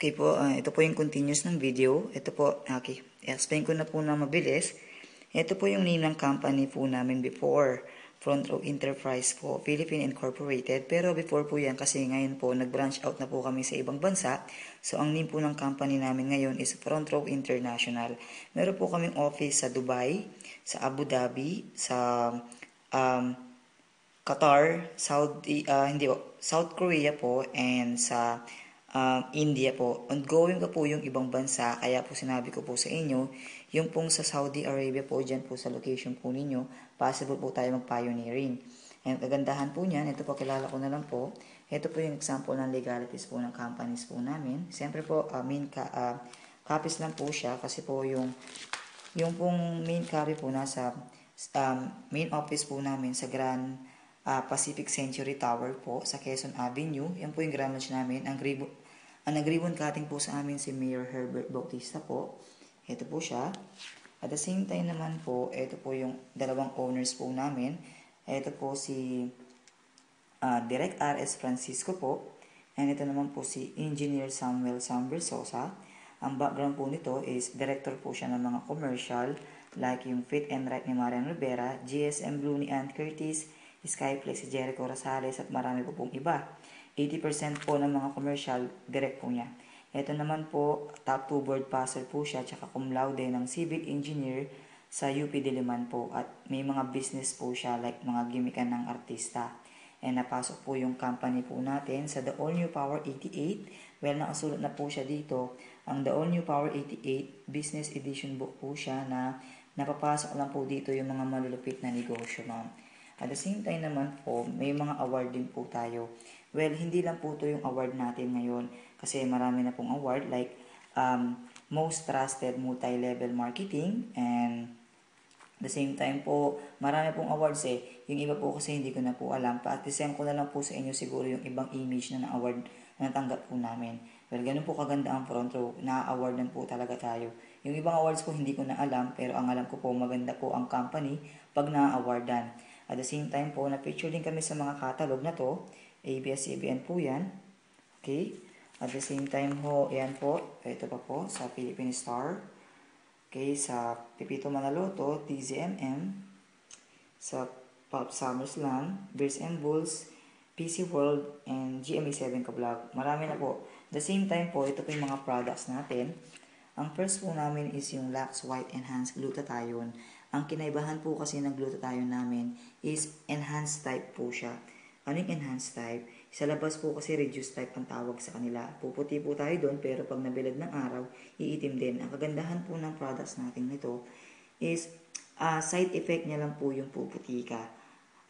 Okay po, ito po yung continuous ng video. Ito po, okay, explain ko na po na mabilis. Ito po yung name ng company po namin before. Front Row Enterprise po, Philippine Incorporated. Pero before po yan, kasi ngayon po, nag-branch out na po kami sa ibang bansa. So, ang name po ng company namin ngayon is Front Row International. Meron po kaming office sa Dubai, sa Abu Dhabi, sa Qatar, South Korea po, and sa India po. Ongoing po yung ibang bansa, kaya po sinabi ko po sa inyo, yung pong sa Saudi Arabia po, dyan po sa location po ninyo, possible po tayo mag-pioneering. And kagandahan po niyan, ito po kilala ko na lang po, ito po yung example ng legalities po ng companies po namin. Siyempre po, copies lang po siya, kasi po yung pong main copy po nasa main office po namin sa Grand Pacific Century Tower po sa Quezon Avenue. Yan po yung branch namin. Ang nag-ribbon cutting po sa amin si Mayor Herbert Bautista po. Ito po siya. At the same time naman po, ito po yung dalawang owners po namin. Ito po si Direct R.S. Francisco po. And ito naman po si Engineer Samuel Versosa. Ang background po nito is director po siya ng mga commercial like yung Fit and Right ni Marian Rivera, GSM Blue ni Ann Curtis, Skyflex si Jericho Rosales at marami po pong iba. 80% po ng mga commercial, direct po niya. Ito naman po, top 2 board passer po siya, tsaka cum laude ng civil engineer sa UP Diliman po. At may mga business po siya, like mga gimikan ng artista. And napasok po yung company po natin sa The All New Power 88. Well, nakasulat na po siya dito. Ang The All New Power 88 Business Edition book po siya na napapasok lang po dito yung mga malulupit na negosyo, ma'am. At the same time naman po, may mga award din po tayo. Well, hindi lang po ito yung award natin ngayon kasi marami na pong award like Most Trusted Multi-Level Marketing and the same time po, marami pong awards eh. Yung iba po kasi hindi ko na po alam. Pa-attestan ko na lang po sa inyo siguro yung ibang image na award na natanggap po namin. Well, ganun po kaganda ang front row. Na-awardan po talaga tayo. Yung ibang awards po hindi ko na alam, pero ang alam ko po maganda po ang company pag na-awardan. At the same time po, na-feature din kami sa mga catalog na to. ABS-CBN po yan. Okay? At the same time po, yan po. Ito pa po, sa Philippine Star. Okay, sa Pipito Manaloto, TZMM. Sa Pop SummerSlam, Bears and Bulls, PC World, and GMA7 Ka-Vlog. Marami na po. The same time po, ito po yung mga products natin. Ang first po namin is yung Lux White Enhanced Glutathione. Ang kinaibahan po kasi ng glutathione namin is enhanced type po siya. Ano yung enhanced type? Sa labas po kasi reduced type ang tawag sa kanila. Puputi po tayo doon pero pag nabilad ng araw, iitim din. Ang kagandahan po ng products natin nito is side effect niya lang po yung puputi ka.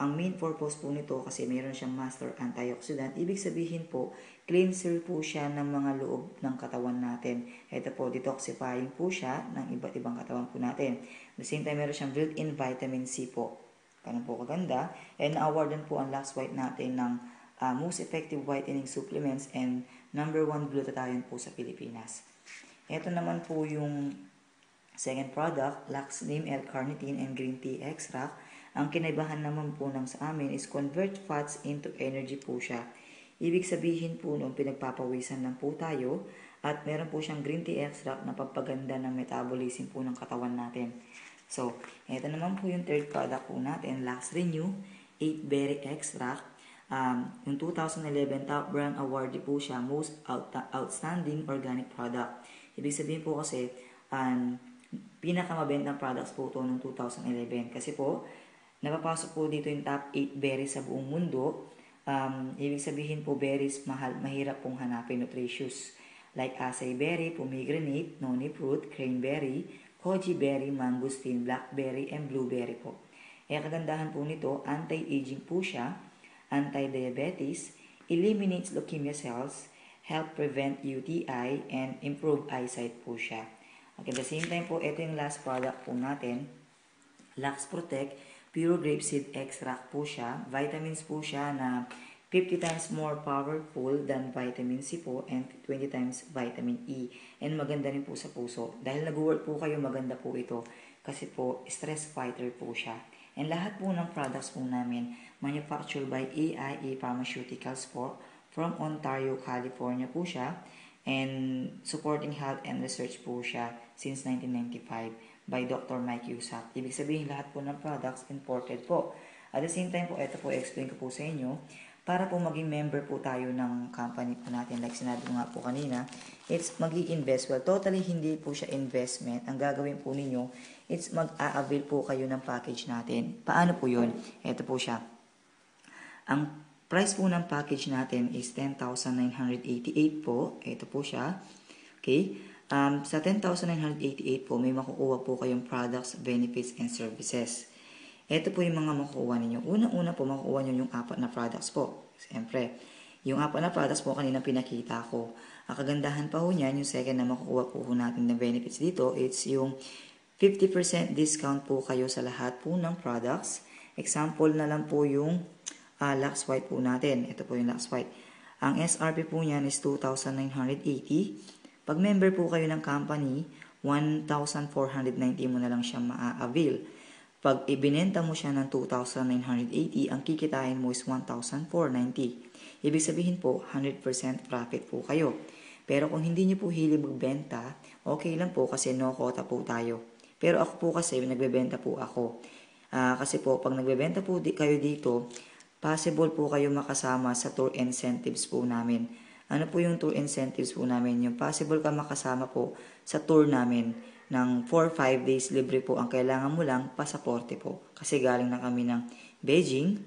Ang main purpose po nito kasi mayroon siyang master antioxidant. Ibig sabihin po, cleanser po siya ng mga loob ng katawan natin. Ito po, detoxifying po siya ng iba't ibang katawan po natin. At the same time, meron siyang built-in vitamin C po. Ganun po kaganda. And na-awardan po ang Lux White natin ng most effective whitening supplements and number 1 glutathione po sa Pilipinas. Ito naman po yung second product, Lux Neem L-Carnitine and Green Tea Extract. Ang kinaibahan naman po ng sa amin is convert fats into energy po siya. Ibig sabihin po nung pinagpapawisan lang po tayo at meron po siyang green tea extract na pampaganda ng metabolism po ng katawan natin. So, ito naman po yung third product po natin, Lux Renew 8 Berry Extract. Yung 2011 Top Brand Awardee po siya, Most Outstanding Organic Product. Ibig sabihin po kasi, pinakamabentang products po ito noong 2011. Kasi po, napapasok po dito yung top 8 berries sa buong mundo. Ibig sabihin po, berries mahirap pong hanapin, nutritious. Like acai berry, pomegranate, noni fruit, cranberry, goji berry, mangosteen, blackberry, and blueberry po. Ang kagandahan po nito, anti-aging po siya, anti-diabetes, eliminates leukemia cells, help prevent UTI, and improve eyesight po siya. At the same time po, ito yung last product po natin, Lux Protect, Pure Grapeseed Extract po siya. Vitamins po siya na 50 times more powerful than vitamin C po and 20 times vitamin E. And maganda rin po sa puso. Dahil nag-work po kayo, maganda po ito. Kasi po, stress fighter po siya. And lahat po ng products po namin, manufactured by AIA Pharmaceuticals po, from Ontario, California po siya. and supporting health and research po siya since 1995 by Dr. Mike Yusak. Ibig sabihin lahat po ng products imported po. At the same time po, ito po explain ko po sa inyo, para po maging member po tayo ng company po natin, like sinabi ko nga po kanina, it's mag-i-invest. Well, totally hindi po siya investment. Ang gagawin po ninyo, it's mag-a-avail po kayo ng package natin. Paano po yun? Ito po siya. Ang price po ng package natin is 10,988 po. Ito po siya. Okay? Sa 10,988 po, may makukuha po kayong products, benefits, and services. Ito po yung mga makukuha ninyo. Unang-una po, makukuha nyo yung 4 na products po. Siyempre, yung 4 na products po kanina pinakita ko. Ang kagandahan pa po niyan, yung second na makukuha po natin na benefits dito, it's yung 50% discount po kayo sa lahat po ng products. Example na lang po yung Lux White po natin. Ito po yung Lux White. Ang SRP po niyan is 2,980. Pag member po kayo ng company, 1,490 mo na lang siya ma-avail. Pag ibinenta mo siya ng 2,980, ang kikitain mo is 1,490. Ibig sabihin po, 100% profit po kayo. Pero kung hindi niyo po hilig magbenta, okay lang po kasi no quota po tayo. Pero ako po kasi, nagbebenta po ako. Kasi po, pag nagbebenta po kayo dito, possible po kayo makasama sa tour incentives po namin. Ano po yung tour incentives po namin? Yung possible ka makasama po sa tour namin ng 4-5 days libre po. Ang kailangan mo lang, pasaporte po. Kasi galing na kami ng Beijing,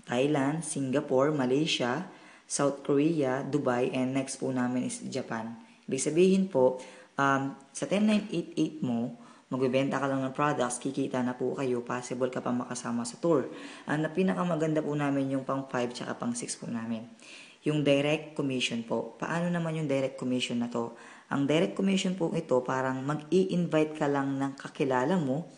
Thailand, Singapore, Malaysia, South Korea, Dubai, and next po namin is Japan. Ibig sabihin po, sa 10,988 mo, magbebenta ka lang ng products, kikita na po kayo, possible ka pa makasama sa tour. Ang pinakamaganda po namin yung pang 5 tsaka pang 6 po namin. Yung direct commission po. Paano naman yung direct commission na to? Ang direct commission po ito, parang mag-i-invite ka lang ng kakilala mo,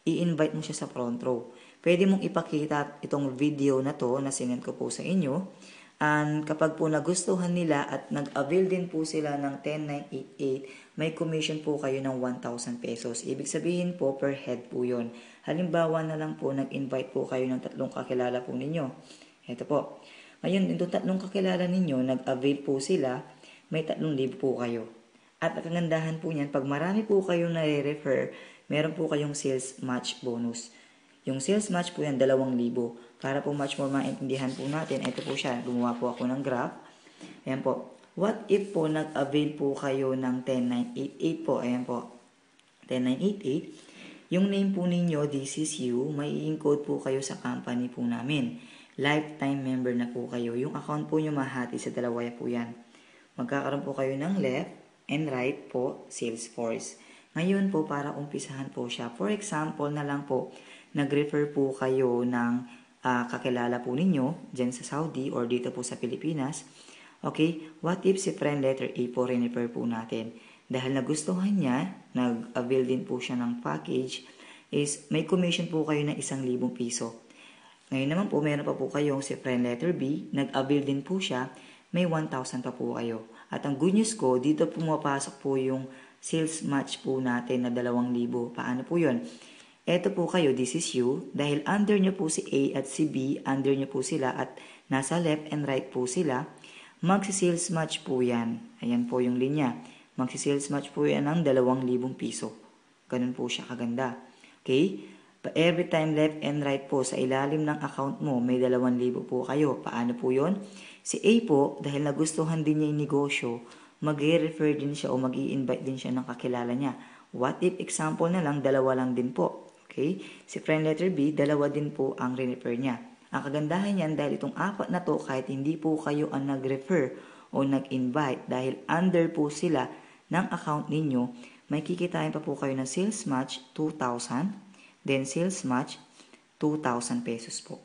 i-invite mo siya sa front row. Pwede mong ipakita itong video na to na sinend ko po sa inyo. And kapag po nagustuhan nila at nag-avail din po sila ng 10,988, may commission po kayo ng 1,000 pesos. Ibig sabihin po, per head po yun. Halimbawa na lang po, nag-invite po kayo ng 3 kakilala po ninyo. Ito po. Ngayon, itong 3 kakilala ninyo, nag-avail po sila, may 3,000 po kayo. At ang kagandahan po niyan, pag marami po kayong nare-refer, meron po kayong sales match bonus. Yung sales match po yan, 2,000. Para po much more maintindihan po natin, ito po siya, gumawa po ako ng graph. Ayan po. What if po nag-avail po kayo ng 10,988 po? Ayan po. 10,988. Yung name po ninyo, this is you, may i-encode po kayo sa company po namin. Lifetime member na po kayo. Yung account po nyo mahati sa 2 po yan. Magkakaroon po kayo ng left and right po, Salesforce. Ngayon po, para umpisahan po siya. For example na lang po, nag-refer po kayo ng kakilala po ninyo dyan sa Saudi or dito po sa Pilipinas. Okay, what if si friend letter A po rin-refer po natin? Dahil nagustuhan niya, nag-avail din po siya ng package, is may commission po kayo ng 1,000 piso. Ngayon naman po, meron pa po kayong si friend letter B, nag-avail din po siya, may 1,000 pa po kayo. At ang good news ko, dito pumapasok po yung sales match po natin na 2,000. Paano po yun? Eto po kayo, this is you, dahil under nyo po si A at si B, under nyo po sila at nasa left and right po sila, magsi-sales match po yan. Ayan po yung linya. Magsi-sales match po yan ng 2,000 piso. Ganun po siya kaganda. Okay? Every time left and right po sa ilalim ng account mo, may 2,000 po kayo. Paano po yon? Si A po, dahil nagustuhan din niya yung negosyo, mag-refer din siya o mag-i-invite din siya ng kakilala niya. What if, example na lang, 2 lang din po. Okay? Si friend letter B, 2 din po ang re-refer niya. Ang kagandahan niyan, dahil itong 4 na to, kahit hindi po kayo ang nag-refer o nag-invite, dahil under po sila ng account ninyo, may kikitain pa po kayo ng sales match 2,000, then sales match 2,000 pesos po.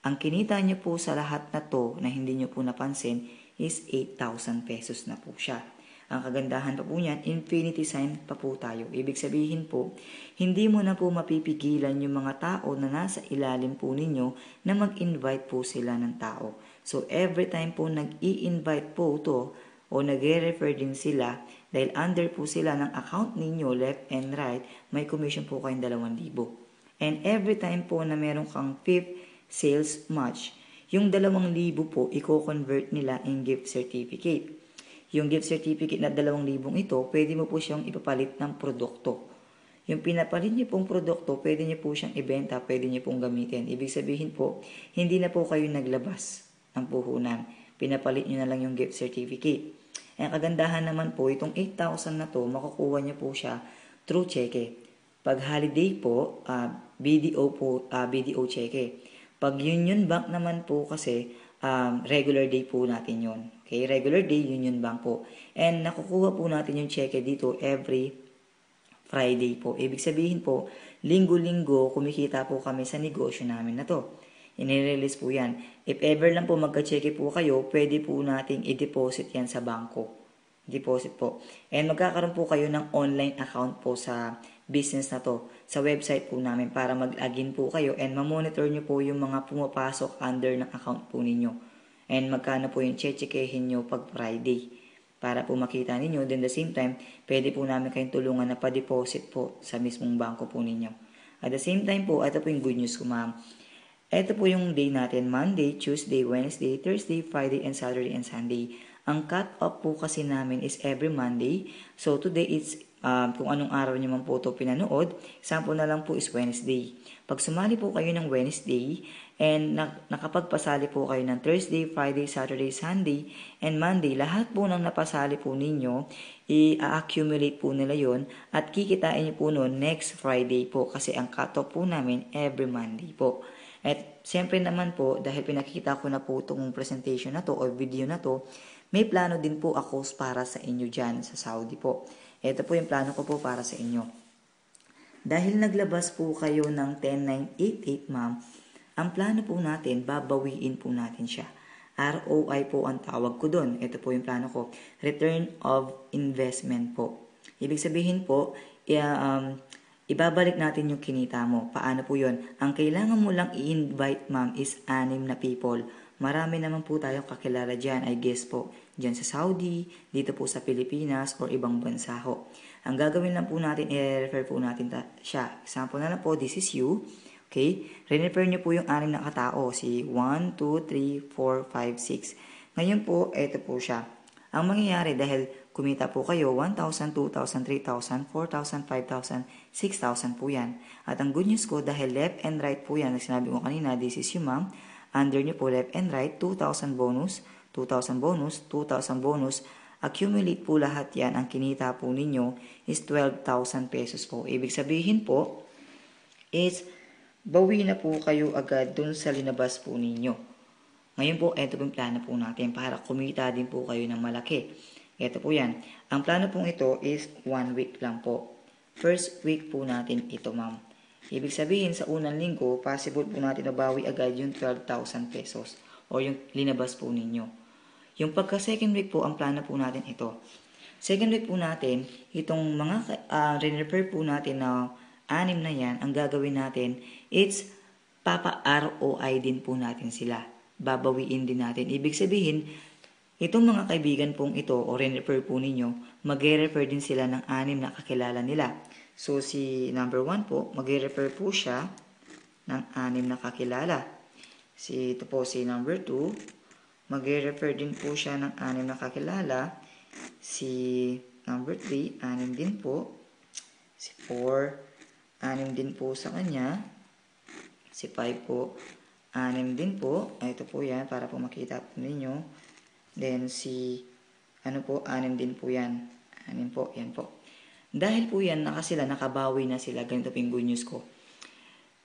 Ang kinita niyo po sa lahat na to na hindi niyo po napansin is 8,000 pesos na po siya. Ang kagandahan pa po niyan, infinity sign pa po tayo. Ibig sabihin po, hindi mo na po mapipigilan yung mga tao na nasa ilalim po ninyo na mag-invite po sila ng tao. So, every time po nag-i-invite po to o nag-refer din sila, dahil under po sila ng account ninyo, left and right, may commission po kayong 2,000. And every time po na meron kang 5th sales match, Yung 2,000 po, i-convert nila in gift certificate. Yung gift certificate na 2,000 ito, pwede mo po siyang ipapalit ng produkto. Yung pinapalit niyo pong produkto, pwede niyo po siyang ibenta, pwede niyo pong gamitin. Ibig sabihin po, hindi na po kayo naglabas ng puhunan. Pinapalit niyo na lang yung gift certificate. Ang kagandahan naman po, itong 8,000 na to, makukuha niyo po siya through cheque. Pag holiday po, BDO cheque. Pag Union Bank naman po kasi, regular day po natin yon. Okay, regular day, Union Bank po. And nakukuha po natin yung cheque dito every Friday po. Ibig sabihin po, linggo-linggo kumikita po kami sa negosyo namin na to. Inirelease po yan. If ever lang po magka-cheque po kayo, pwede po nating i-deposit yan sa bangko. Deposit po. And magkakaroon po kayo ng online account po sa business na to. Sa website po namin para mag-login po kayo and mamonitor nyo po yung mga pumapasok under ng account po ninyo. And magkano po yung chechekehin nyo pag Friday. Para po makita ninyo, then the same time, pwede po namin kayong tulungan na pa-deposit po sa mismong bangko po ninyo. At the same time po, ito po yung good news ko ma'am. Ito po yung day natin, Monday, Tuesday, Wednesday, Thursday, Friday, and Saturday, and Sunday. Ang cut-off po kasi namin is every Monday. So today, it's kung anong araw nyo man po ito pinanood. Sample na lang po is Wednesday. Pag sumali po kayo ng Wednesday, and nakapagpasali po kayo ng Thursday, Friday, Saturday, Sunday, and Monday, lahat po ng napasali po ninyo, i-accumulate po nila yon at kikitain nyo po noon next Friday po kasi ang cut-off po namin every Monday po. At siyempre naman po, dahil pinakita ko na po itong presentation na to o video na to, may plano din po ako para sa inyo dyan sa Saudi po. Ito po yung plano ko po para sa inyo. Dahil naglabas po kayo ng 10988 ma'am, ang plano po natin, babawiin po natin siya. ROI po ang tawag ko doon. Ito po yung plano ko. Return of investment po. Ibig sabihin po, ibabalik natin yung kinita mo. Paano po yun? Ang kailangan mo lang i-invite ma'am is 6 na people. Marami naman po tayong kakilala dyan, I guess po. Dyan sa Saudi, dito po sa Pilipinas, or ibang bansa ho. Ang gagawin lang po natin, i-refer po natin siya. Example na lang po, this is you. Okay? Re-refer nyo po yung 6 na katao. Si 1, 2, 3, 4, 5, 6. Ngayon po, ito po siya. Ang mangyayari dahil kumita po kayo, 1,000, 2,000, 3,000, 4,000, 5,000, 6,000 po yan. At ang good news ko, dahil left and right po yan, sinabi ko kanina, this is you ma'am. Under nyo po left and right, 2,000 bonus, 2,000 bonus, 2,000 bonus. Accumulate po lahat yan. Ang kinita po ninyo is 12,000 pesos po. Ibig sabihin po is bawi na po kayo agad dun sa linabas po ninyo. Ngayon po, ito po yung plano po natin para kumita din po kayo ng malaki. Ito po yan. Ang plano pong ito is 1 week lang po. First week po natin ito ma'am. Ibig sabihin sa unang linggo, possible po natin nabawi agad yung 12,000 pesos o yung linabas po ninyo. Yung pagka second week po, ang plano po natin ito. Second week po natin, itong mga re-refer po natin na 6 na yan, ang gagawin natin, it's papa-ROI din po natin sila. Babawiin din natin. Ibig sabihin, itong mga kaibigan pong ito o re-refer po ninyo, mag-refer din sila ng 6 na kakilala nila. So, si number 1 po, mag-refer po siya ng 6 na kakilala. Ito po si number 2, mag-refer din po siya ng 6 na kakilala. Si number 3, 6 din po. Si 4, 6 din po sa kanya. Si 5 po, 6 din po. Ito po yan, para po makita po ninyo. Then si, 6 din po yan. 6 po, yan po. Dahil po yan, nakabawi na sila. Ganito po yung good news ko.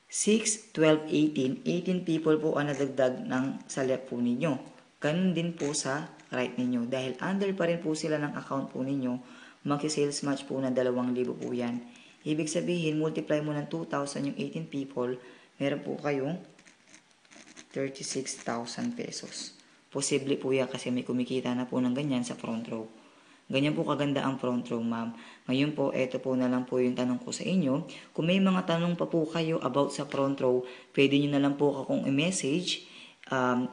6, 12, 18. 18 people po ang nadagdag sa left po ninyo. Ganun din po sa right ninyo. Dahil under pa rin po sila ng account po ninyo, mag-sales match po na 2,000 po yan. Ibig sabihin, multiply mo ng 2,000 yung 18 people, meron po kayong 36,000 pesos. Posible po yan kasi may kumikita na po ng ganyan sa front row. Ganyan po kaganda ang front row, ma'am. Ngayon po, eto po na lang po yung tanong ko sa inyo. Kung may mga tanong pa po kayo about sa front row, pwede nyo na lang po akong i-message,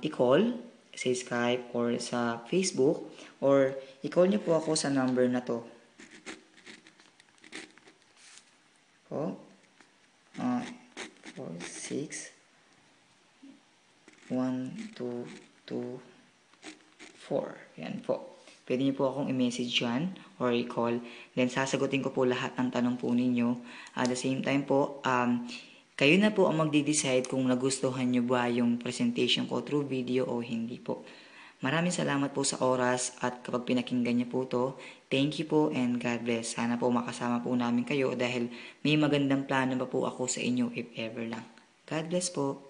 i-call sa Skype or sa Facebook, or i-call nyo po ako sa number na to. 4, 6, 1, 2, 2, 4. Yan po. Pwede niyo po akong i-message yan or i-call. Then, sasagutin ko po lahat ng tanong po ninyo. At the same time po, kayo na po ang magde-decide kung nagustuhan nyo ba yung presentation ko through video o hindi po. Maraming salamat po sa oras at kapag pinakinggan niyo po to, thank you po and God bless. Sana po makasama po namin kayo dahil may magandang plano pa po ako sa inyo if ever lang. God bless po.